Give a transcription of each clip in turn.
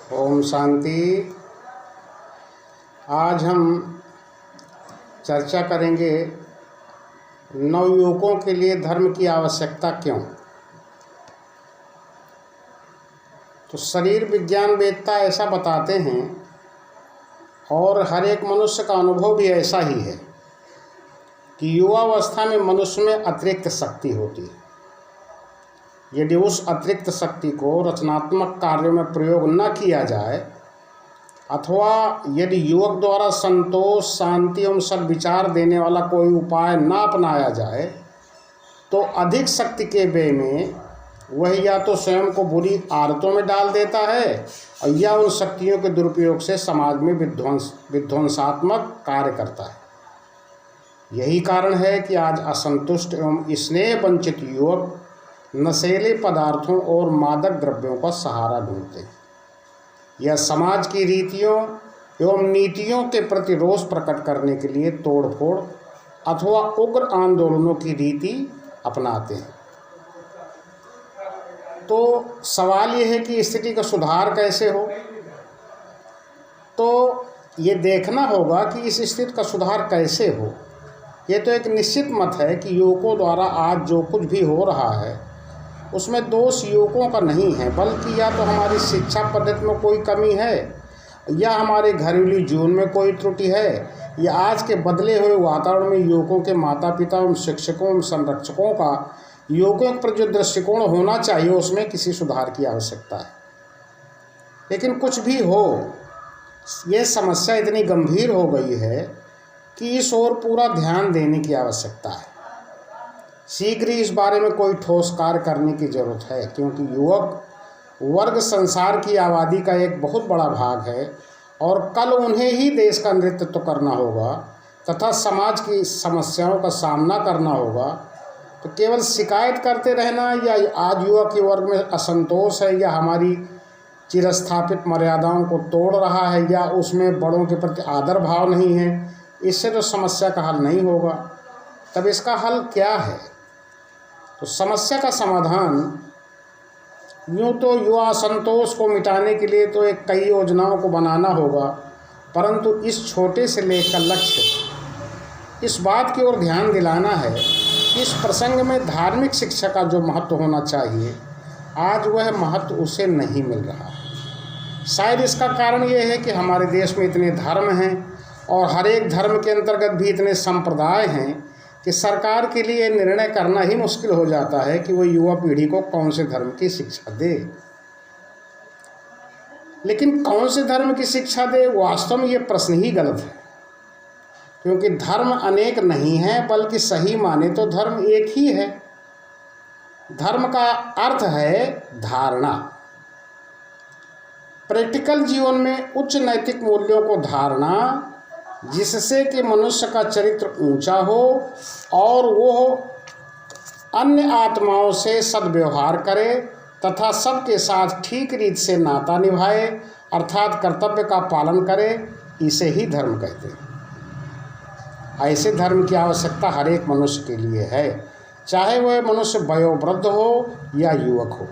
ओम शांति। आज हम चर्चा करेंगे नवयुवकों के लिए धर्म की आवश्यकता क्यों। तो शरीर विज्ञान वेदता ऐसा बताते हैं और हर एक मनुष्य का अनुभव भी ऐसा ही है कि युवावस्था में मनुष्य में अतिरिक्त शक्ति होती है। यदि उस अतिरिक्त शक्ति को रचनात्मक कार्यों में प्रयोग न किया जाए अथवा यदि युवक द्वारा संतोष, शांति एवं सद्विचार देने वाला कोई उपाय न अपनाया जाए तो अधिक शक्ति के व्यय में वह या तो स्वयं को बुरी आदतों में डाल देता है और या उन शक्तियों के दुरुपयोग से समाज में विध्वंसात्मक कार्य करता है। यही कारण है कि आज असंतुष्ट एवं स्नेह वंचित युवक नशीले पदार्थों और मादक द्रव्यों का सहारा ढूंढते हैं। यह समाज की रीतियों एवं नीतियों के प्रति रोष प्रकट करने के लिए तोड़फोड़ अथवा उग्र आंदोलनों की रीति अपनाते हैं। तो सवाल यह है कि स्थिति का सुधार कैसे हो। तो ये देखना होगा कि इस स्थिति का सुधार कैसे हो। ये तो एक निश्चित मत है कि युवकों द्वारा आज जो कुछ भी हो रहा है उसमें दोष युवकों का नहीं है, बल्कि या तो हमारी शिक्षा पद्धति में कोई कमी है या हमारे घरेलू जीवन में कोई त्रुटि है या आज के बदले हुए वातावरण में युवकों के माता पिता एवं शिक्षकों एवं संरक्षकों का युवकों के प्रति जो दृष्टिकोण होना चाहिए उसमें किसी सुधार की आवश्यकता है। लेकिन कुछ भी हो, ये समस्या इतनी गंभीर हो गई है कि इस ओर पूरा ध्यान देने की आवश्यकता है। शीघ्र ही इस बारे में कोई ठोस कार्य करने की जरूरत है, क्योंकि युवक वर्ग संसार की आबादी का एक बहुत बड़ा भाग है और कल उन्हें ही देश का नेतृत्व करना होगा तथा समाज की समस्याओं का सामना करना होगा। तो केवल शिकायत करते रहना या आज युवा के वर्ग में असंतोष है या हमारी चिरस्थापित मर्यादाओं को तोड़ रहा है या उसमें बड़ों के प्रति आदर भाव नहीं है, इससे तो समस्या का हल नहीं होगा। तब इसका हल क्या है? तो समस्या का समाधान यूँ तो युवा असंतोष को मिटाने के लिए तो एक कई योजनाओं को बनाना होगा, परंतु इस छोटे से लेकर लक्ष्य इस बात की ओर ध्यान दिलाना है कि इस प्रसंग में धार्मिक शिक्षा का जो महत्व होना चाहिए आज वह महत्व उसे नहीं मिल रहा है। शायद इसका कारण यह है कि हमारे देश में इतने धर्म हैं और हर एक धर्म के अंतर्गत भी इतने संप्रदाय हैं कि सरकार के लिए निर्णय करना ही मुश्किल हो जाता है कि वो युवा पीढ़ी को कौन से धर्म की शिक्षा दे। लेकिन कौन से धर्म की शिक्षा दे, वास्तव में ये प्रश्न ही गलत है, क्योंकि धर्म अनेक नहीं है बल्कि सही माने तो धर्म एक ही है। धर्म का अर्थ है धारणा। प्रैक्टिकल जीवन में उच्च नैतिक मूल्यों को धारणा जिससे कि मनुष्य का चरित्र ऊंचा हो और वो अन्य आत्माओं से सद्व्यवहार करे तथा सबके साथ ठीक रीत से नाता निभाए अर्थात कर्तव्य का पालन करे, इसे ही धर्म कहते हैं। ऐसे धर्म की आवश्यकता हर एक मनुष्य के लिए है, चाहे वह मनुष्य वयोवृद्ध हो या युवक हो।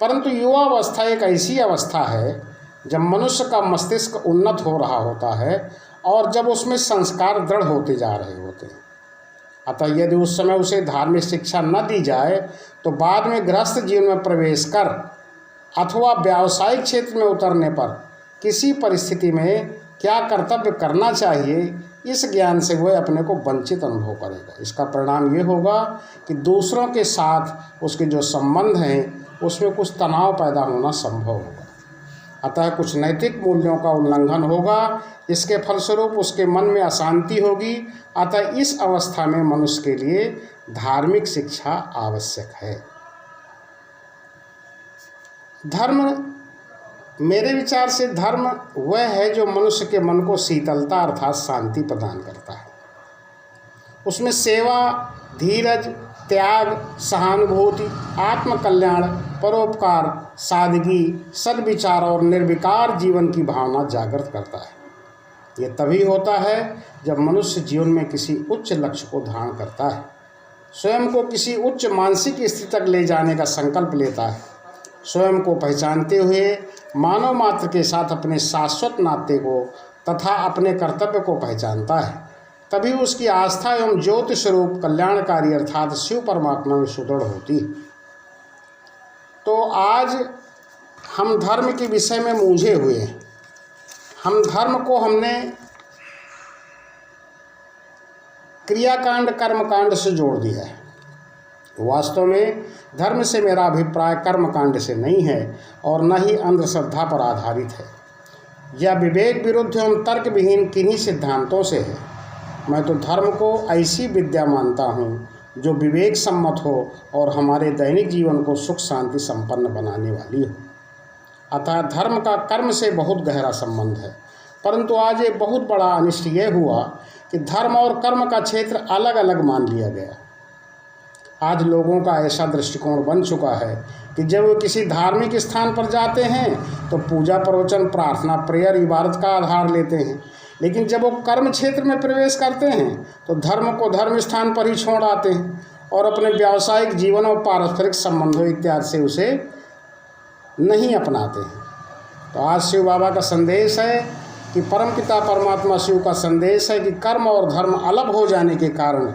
परंतु युवावस्था एक ऐसी अवस्था है जब मनुष्य का मस्तिष्क उन्नत हो रहा होता है और जब उसमें संस्कार दृढ़ होते जा रहे होते हैं। अतः यदि उस समय उसे धार्मिक शिक्षा न दी जाए तो बाद में गृहस्थ जीवन में प्रवेश कर अथवा व्यावसायिक क्षेत्र में उतरने पर किसी परिस्थिति में क्या कर्तव्य करना चाहिए, इस ज्ञान से वह अपने को वंचित अनुभव करेगा। इसका परिणाम ये होगा कि दूसरों के साथ उसके जो संबंध हैं उसमें कुछ तनाव पैदा होना संभव होगा। अतः कुछ नैतिक मूल्यों का उल्लंघन होगा, इसके फलस्वरूप उसके मन में अशांति होगी। अतः इस अवस्था में मनुष्य के लिए धार्मिक शिक्षा आवश्यक है। धर्म, मेरे विचार से धर्म वह है जो मनुष्य के मन को शीतलता अर्थात शांति प्रदान करता है। उसमें सेवा, धीरज, त्याग, सहानुभूति, आत्मकल्याण, परोपकार, सादगी, सद्विचार और निर्विकार जीवन की भावना जागृत करता है। यह तभी होता है जब मनुष्य जीवन में किसी उच्च लक्ष्य को धारण करता है, स्वयं को किसी उच्च मानसिक स्थिति तक ले जाने का संकल्प लेता है, स्वयं को पहचानते हुए मानव मात्र के साथ अपने शाश्वत नाते को तथा अपने कर्तव्य को पहचानता है, तभी उसकी आस्था एवं ज्योति स्वरूप कल्याणकारी अर्थात शिव परमात्मा में सुदृढ़ होती है। तो आज हम धर्म के विषय में मूंझे हुए हैं। हम धर्म को हमने क्रियाकांड कर्मकांड से जोड़ दिया है। वास्तव में धर्म से मेरा अभिप्राय कर्मकांड से नहीं है और न ही अंधश्रद्धा पर आधारित है। यह विवेक विरुद्ध एवं तर्क विहीन किन्हीं सिद्धांतों से है। मैं तो धर्म को ऐसी विद्या मानता हूँ जो विवेक सम्मत हो और हमारे दैनिक जीवन को सुख शांति संपन्न बनाने वाली हो। अतः धर्म का कर्म से बहुत गहरा संबंध है, परंतु आज एक बहुत बड़ा अनिष्ट यह हुआ कि धर्म और कर्म का क्षेत्र अलग अलग मान लिया गया। आज लोगों का ऐसा दृष्टिकोण बन चुका है कि जब वो किसी धार्मिक स्थान पर जाते हैं तो पूजा प्रवचन प्रार्थना प्रेयर इबादत का आधार लेते हैं, लेकिन जब वो कर्म क्षेत्र में प्रवेश करते हैं तो धर्म को धर्म स्थान पर ही छोड़ आते हैं और अपने व्यावसायिक जीवन और पारस्परिक संबंधों इत्यादि से उसे नहीं अपनाते हैं। तो आज शिव बाबा का संदेश है कि परमपिता परमात्मा शिव का संदेश है कि कर्म और धर्म अलग हो जाने के कारण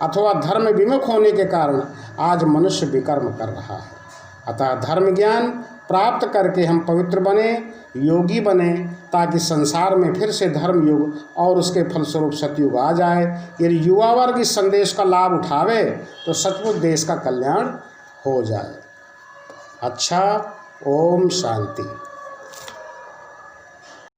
अथवा धर्म विमुख होने के कारण आज मनुष्य विकर्म कर रहा है। अतः धर्म ज्ञान प्राप्त करके हम पवित्र बने, योगी बने, ताकि संसार में फिर से धर्म युग और उसके फलस्वरूप सतयुग आ जाए। यदि युवा वर्ग इस संदेश का लाभ उठावे तो सचमुच देश का कल्याण हो जाए। अच्छा, ओम शांति।